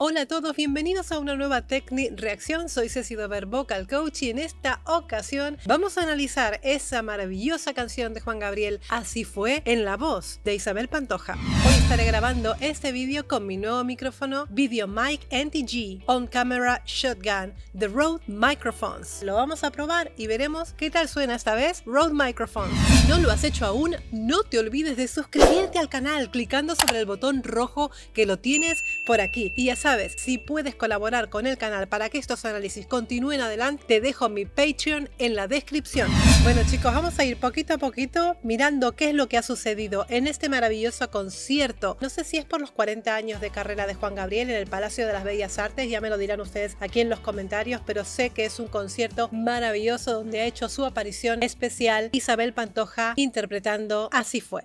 Hola a todos, bienvenidos a una nueva Techni Reacción. Soy Ceci Dover, Vocal Coach, y en esta ocasión vamos a analizar esa maravillosa canción de Juan Gabriel, Así Fue, en la voz de Isabel Pantoja. Hoy estaré grabando este vídeo con mi nuevo micrófono VideoMic NTG On Camera Shotgun de Rode Microphones. Lo vamos a probar y veremos qué tal suena esta vez Rode Microphones. Si no lo has hecho aún, no te olvides de suscribirte al canal clicando sobre el botón rojo que lo tienes por aquí. Y ya sabes, si puedes colaborar con el canal para que estos análisis continúen adelante, te dejo mi Patreon en la descripción. Bueno chicos, vamos a ir poquito a poquito mirando qué es lo que ha sucedido en este maravilloso concierto. No sé si es por los 40 años de carrera de Juan Gabriel en el Palacio de las Bellas Artes, ya me lo dirán ustedes aquí en los comentarios, pero sé que es un concierto maravilloso donde ha hecho su aparición especial Isabel Pantoja interpretando Así Fue.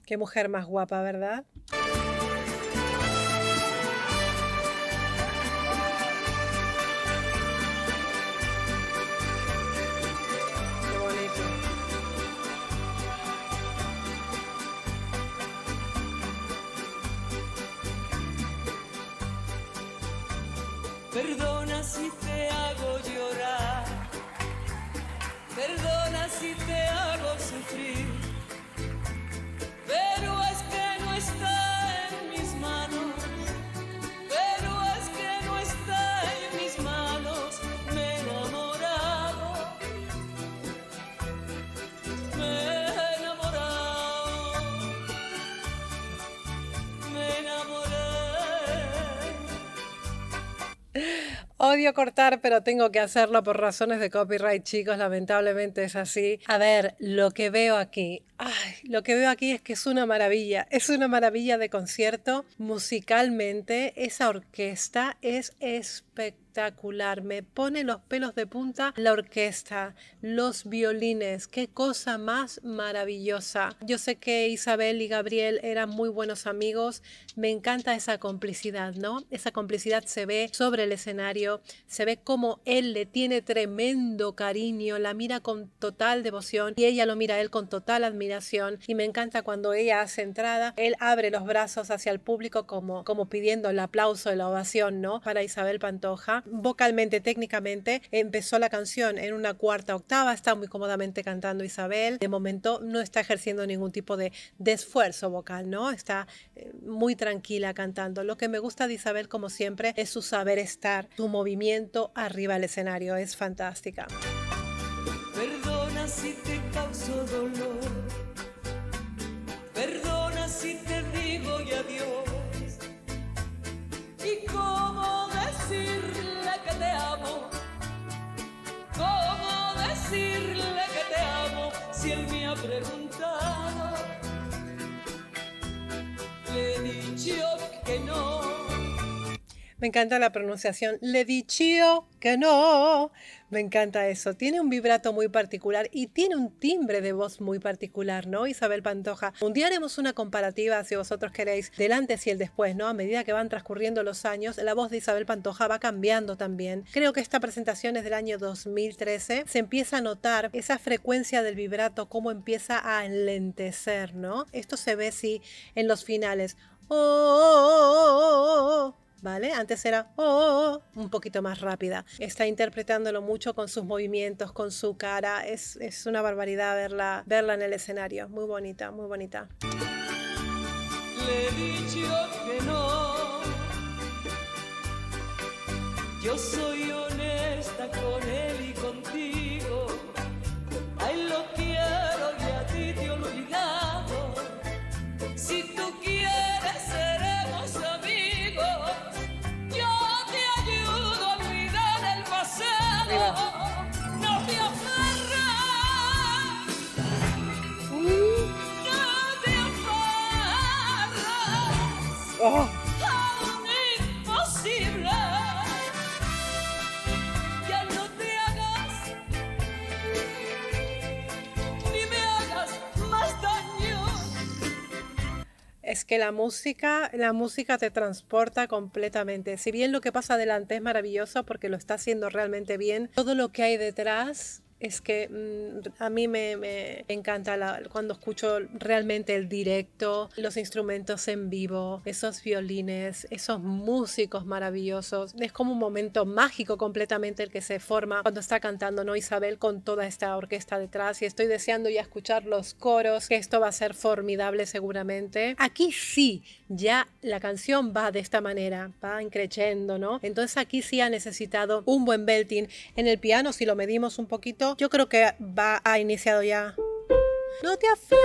Qué mujer más guapa, ¿verdad? Qué bonito. Perdona si te hago llorar, perdona si te hago sufrir, pero es que no está en mis manos, pero es que no está en mis manos. Me he enamorado, me he enamorado, me enamoré. Odio cortar, pero tengo que hacerlo por razones de copyright, chicos, lamentablemente es así. A ver, lo que veo aquí, lo que veo aquí es que es una maravilla de concierto. Musicalmente, esa orquesta es espectacular, me pone los pelos de punta la orquesta, los violines, qué cosa más maravillosa. Yo sé que Isabel y Gabriel eran muy buenos amigos, me encanta esa complicidad, ¿no? Esa complicidad se ve sobre el escenario, se ve como él le tiene tremendo cariño, la mira con total devoción y ella lo mira a él con total admiración, y me encanta cuando ella hace entrada, él abre los brazos hacia el público como pidiendo el aplauso, la ovación, ¿no? Para Isabel Pantoja. Vocalmente, técnicamente, empezó la canción en una cuarta octava, está muy cómodamente cantando Isabel, de momento no está ejerciendo ningún tipo de esfuerzo vocal, ¿no? Está muy tranquila cantando. Lo que me gusta de Isabel, como siempre, es su saber estar, su movimiento arriba del escenario, es fantástica. Perdona si te causo dolor, perdona si te digo y adiós. ¿Y cómo decirle que te amo? ¿Cómo decirle que te amo si él me ha preguntado? Le he dicho que no. Me encanta la pronunciación, le he dicho que no. Me encanta eso. Tiene un vibrato muy particular y tiene un timbre de voz muy particular, ¿no? Isabel Pantoja. Un día haremos una comparativa, si vosotros queréis, del antes y el después, ¿no? A medida que van transcurriendo los años, la voz de Isabel Pantoja va cambiando también. Creo que esta presentación es del año 2013. Se empieza a notar esa frecuencia del vibrato, cómo empieza a enlentecer, ¿no? Esto se ve, sí, en los finales. Oh, oh, oh, oh, oh. ¿Vale? Antes era un poquito más rápida. Está interpretándolo mucho con sus movimientos, con su cara. Es una barbaridad verla en el escenario. Muy bonita, muy bonita. Le he dicho que no. Yo soy honesta con él y contigo. A él lo quiero y a ti te he olvidado. Si tú quieres seremos amigos. Yo te ayudo a olvidar el pasado. Arriba. No te aferras. No te aferras. Oh. A un imposible. Ya no te hagas ni me hagas más daño. Es que la música te transporta completamente. Si bien lo que pasa adelante es maravilloso porque lo está haciendo realmente bien, todo lo que hay detrás es que a mí me encanta cuando escucho realmente el directo, los instrumentos en vivo, esos violines, esos músicos maravillosos. Es como un momento mágico completamente el que se forma cuando está cantando, ¿no? Isabel con toda esta orquesta detrás, y estoy deseando ya escuchar los coros, que esto va a ser formidable seguramente. Aquí sí, ya la canción va de esta manera, va increciendo, ¿no? Entonces aquí sí ha necesitado un buen belting. En el piano, si lo medimos un poquito, yo creo que ha iniciado ya. No te aferres.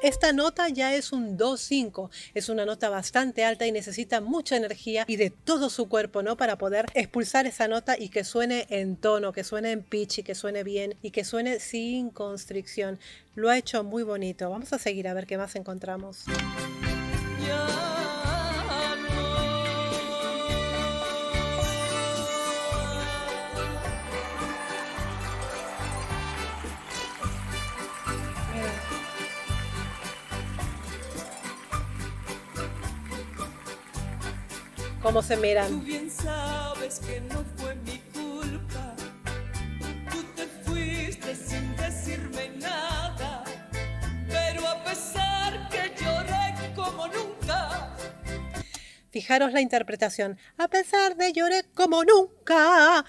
Esta nota ya es un do-5. Es una nota bastante alta y necesita mucha energía y de todo su cuerpo, ¿no? Para poder expulsar esa nota y que suene en tono, que suene en pitch y que suene bien y que suene sin constricción. Lo ha hecho muy bonito. Vamos a seguir a ver qué más encontramos. Cómo se miran. Tú bien sabes que no fue mi culpa. Tú te fuiste sin decirme nada. Pero a pesar que lloré como nunca. Fijaros la interpretación. A pesar de lloré como nunca.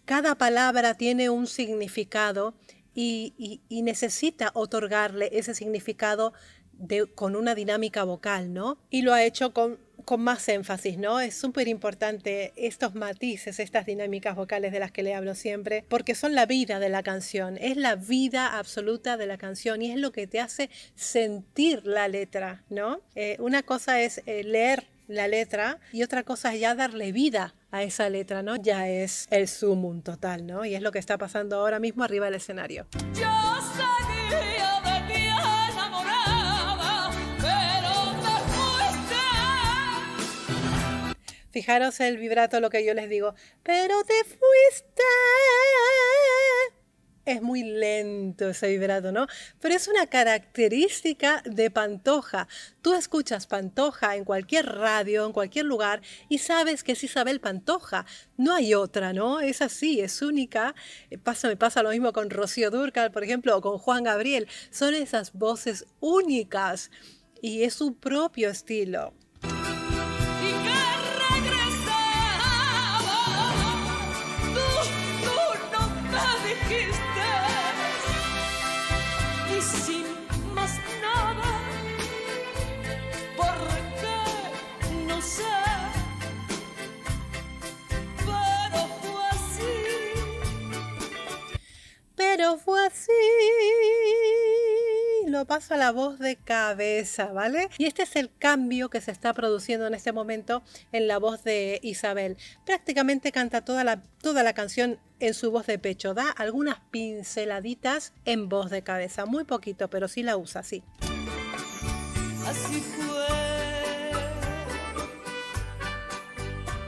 Cada palabra tiene un significado y necesita otorgarle ese significado con una dinámica vocal, ¿no? Y lo ha hecho con más énfasis, ¿no? Es súper importante estos matices, estas dinámicas vocales de las que le hablo siempre, porque son la vida de la canción, es la vida absoluta de la canción y es lo que te hace sentir la letra, ¿no? Una cosa es leer la letra y otra cosa es ya darle vida a esa letra, ¿no? Ya es el sumum total, ¿no? Y es lo que está pasando ahora mismo arriba del escenario. Yo sabía de ti enamorada, pero te fuiste. Fijaros el vibrato, lo que yo les digo. Pero te fuiste. Es muy lento ese vibrato, ¿no? Pero es una característica de Pantoja. Tú escuchas Pantoja en cualquier radio, en cualquier lugar, y sabes que es Isabel Pantoja. No hay otra, ¿no? Es así, es única. Me pasa lo mismo con Rocío Dúrcal, por ejemplo, o con Juan Gabriel. Son esas voces únicas y es su propio estilo. Pero fue así. Lo paso a la voz de cabeza, ¿vale? Y este es el cambio que se está produciendo en este momento en la voz de Isabel. Prácticamente canta toda la canción en su voz de pecho. Da algunas pinceladitas en voz de cabeza. Muy poquito, pero sí la usa, sí. Así fue.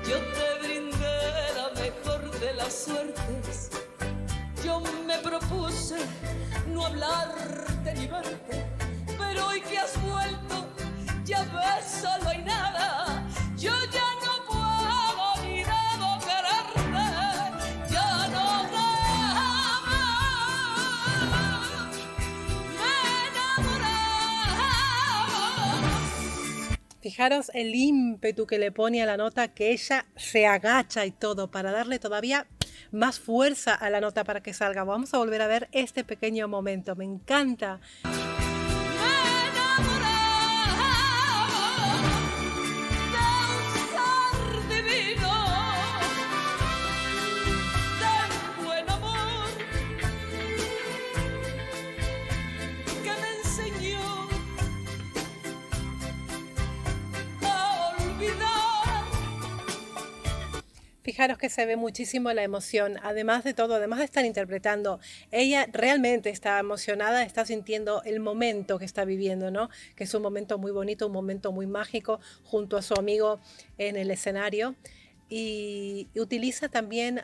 Yo te brindé la mejor de las suertes. Yo me propuse no hablarte ni verte, pero hoy que has vuelto, ya ves, solo hay nada. Yo ya no puedo ni debo quererte, ya no debo. Me enamoré. Fijaros el ímpetu que le pone a la nota, que ella se agacha y todo para darle todavía más fuerza a la nota para que salga. Vamos a volver a ver este pequeño momento. Me encanta. Fijaros que se ve muchísimo la emoción, además de todo, además de estar interpretando, ella realmente está emocionada, está sintiendo el momento que está viviendo, ¿no? Que es un momento muy bonito, un momento muy mágico, junto a su amigo en el escenario. y utiliza también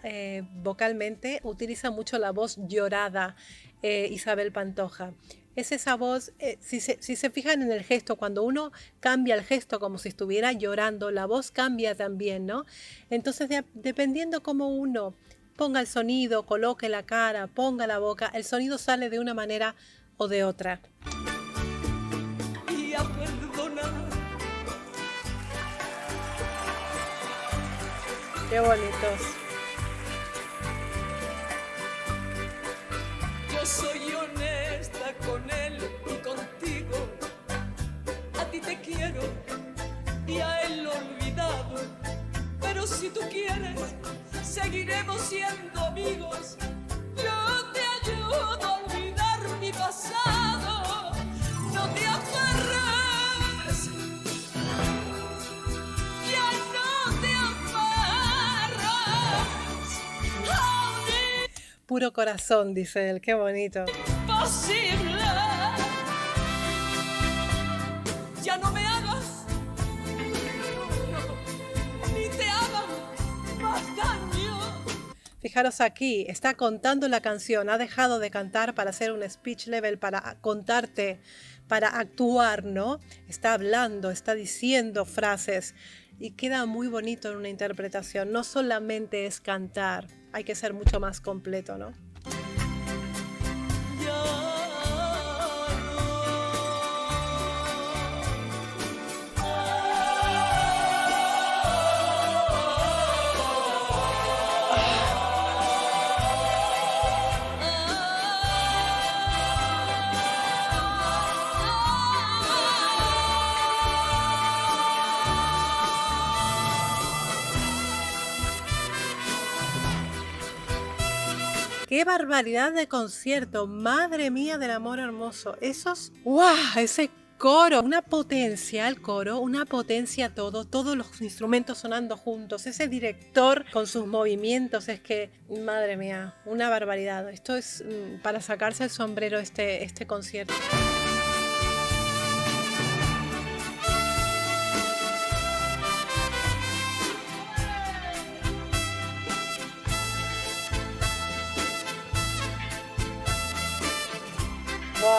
vocalmente, utiliza mucho la voz llorada, Isabel Pantoja. Es esa voz, si se fijan en el gesto, cuando uno cambia el gesto como si estuviera llorando, la voz cambia también, ¿no? Entonces, dependiendo cómo uno ponga el sonido, coloque la cara, ponga la boca, el sonido sale de una manera o de otra. Y a perdonar. Qué bonitos. Yo soy honesta con él y contigo. A ti te quiero y a él lo olvidado. Pero si tú quieres, seguiremos siendo amigos. Yo te ayudo a olvidar mi pasado. No te aferres. Ya no te aferres. Puro corazón, dice él, qué bonito. Imposible. Ya no me hagas, ni te hagas más daño. Fijaros aquí, está contando la canción, ha dejado de cantar para hacer un speech level, para contarte, para actuar, ¿no? Está hablando, está diciendo frases y queda muy bonito en una interpretación. No solamente es cantar, hay que ser mucho más completo, ¿no? ¡Qué barbaridad de concierto! ¡Madre mía del amor hermoso! Esos, ¡guau! Ese coro, una potencia al coro, una potencia a todo, todos los instrumentos sonando juntos, ese director con sus movimientos, es que, madre mía, una barbaridad. Esto es para sacarse el sombrero este concierto. ¡Wow!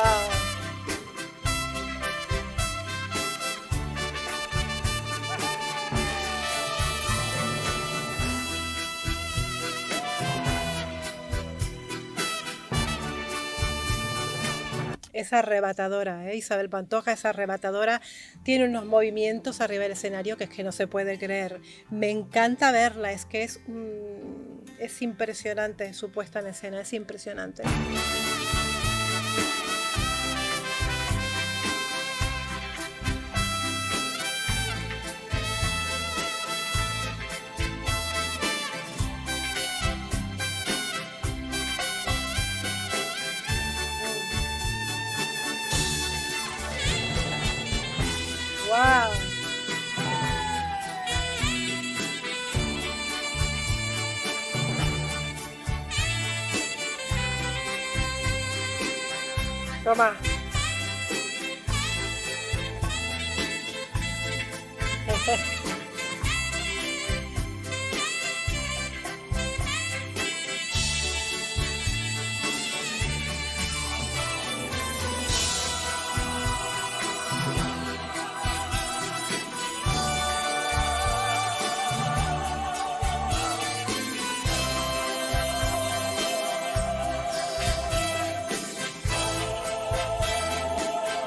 Es arrebatadora, ¿eh? Isabel Pantoja es arrebatadora, tiene unos movimientos arriba del escenario que es que no se puede creer. Me encanta verla, es que es impresionante su puesta en escena, es impresionante. ¡Wow! Toma.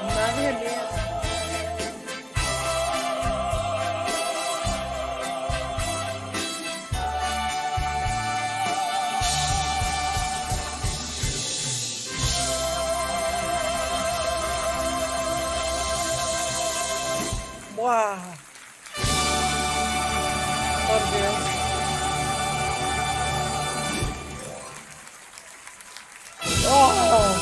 Madre mía. ¡Wow! Por Dios. ¡Oh!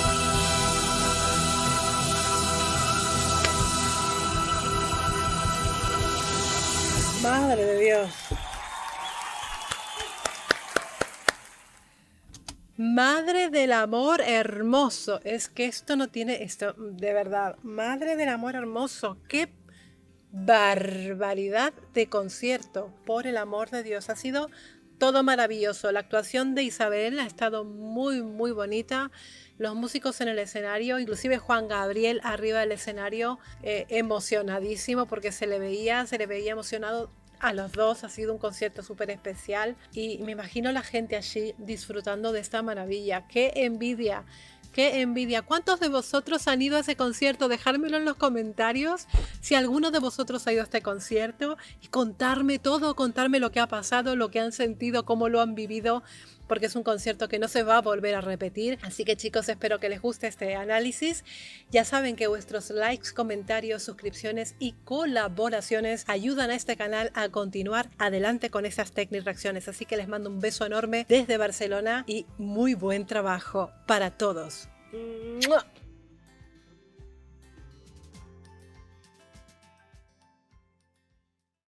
Madre de Dios. Madre del amor hermoso. Es que esto no tiene esto, de verdad. Madre del amor hermoso. barbaridad de concierto, por el amor de Dios, ha sido todo maravilloso. La actuación de Isabel ha estado muy, muy bonita. Los músicos en el escenario, inclusive Juan Gabriel arriba del escenario, emocionadísimo porque se le veía emocionado a los dos. Ha sido un concierto súper especial y me imagino la gente allí disfrutando de esta maravilla. ¡Qué envidia! ¡Qué envidia! ¿Cuántos de vosotros han ido a ese concierto? Dejármelo en los comentarios si alguno de vosotros ha ido a este concierto y contarme todo, contarme lo que ha pasado, lo que han sentido, cómo lo han vivido, porque es un concierto que no se va a volver a repetir. Así que chicos, espero que les guste este análisis. Ya saben que vuestros likes, comentarios, suscripciones y colaboraciones ayudan a este canal a continuar adelante con estas Technic reacciones. Así que les mando un beso enorme desde Barcelona y muy buen trabajo para todos. ¡Mua!